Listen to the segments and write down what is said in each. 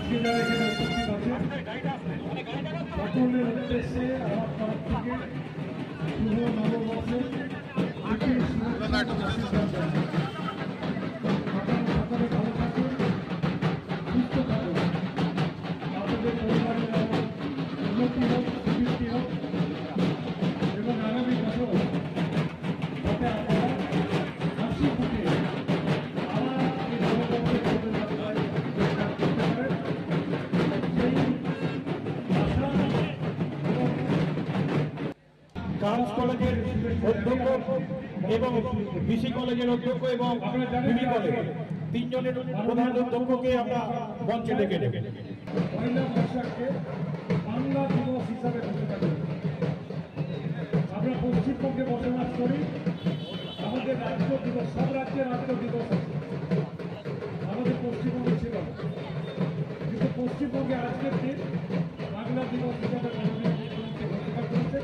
আজকে যারা এখানে উপস্থিত আছে সকলের উদ্দেশ্যে আমার তরফ থেকে শুভ নববর্ষের সকলে ভালো থাকুন, সুস্থ থাকুন, আপনাদের পরিবারের উন্নতি হোক, সুবৃদ্ধি হোক এবং আগামী বছর যাতে আপনারা হাসি মুখে আবার এই নববর্ষের পদযাত্রায় যোগদান করতে পারেন সেই আশা এবং গার্লস কলেজের অধ্যক্ষ এবং বিসি কলেজের অধ্যক্ষ এবং বিবি কলেজ তিনজনের প্রধান অধ্যক্ষকে আমরা মঞ্চে ডেকে ডেকে পয়লা বৈশাখকে বাংলা দিবস হিসাবে ঘোষণা করি। আমরা পশ্চিমবঙ্গে বসবাস করি, আমাদের রাজ্য দিবস, সব রাজ্যের রাজ্য দিবস আছে, আমাদের পশ্চিমবঙ্গে ছিল না। কিন্তু পশ্চিমবঙ্গে আজকের দিন বাংলা দিবস হিসাবে মাননীয় মুখ্যমন্ত্রী ঘোষণা করেছে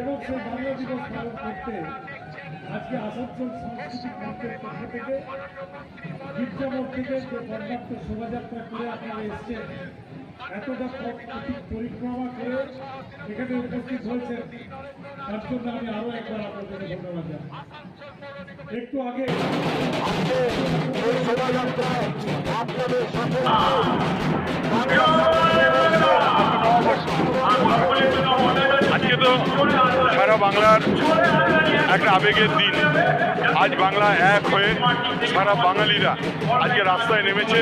এবং সেই বাংলা দিবস পালন করতে আজকে আসানসোল সাংস্কৃতিক মঞ্চের পক্ষ থেকে গির্জামোড় থেকে যে বর্ণাঢ্য শোভাযাত্রা করে আপনারা এসছেন, এতটা পরিক্রমা করে এখানে উপস্থিত হয়েছেন, তার জন্য আমি আরো একবার আপনাদের ধন্যবাদ জানাই। একটু আগে আজকে তো সারা বাংলার একটা আবেগের দিন। আজ বাংলা এক হয়ে সারা বাঙালিরা আজকে রাস্তায় নেমেছে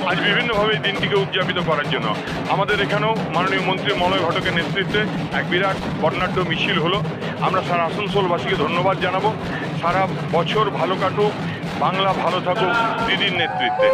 আজ বিভিন্নভাবে দিনটিকে উদযাপিত করার জন্য। আমাদের এখানেও মাননীয় মন্ত্রী মলয় ঘটকের নেতৃত্বে এক বিরাট বর্ণাঢ্য মিছিল হলো। আমরা সারা আসানসোলবাসীকে ধন্যবাদ জানাবো। সারা বছর ভালো কাটুক, বাংলা ভালো থাকুক দিদির নেতৃত্বে।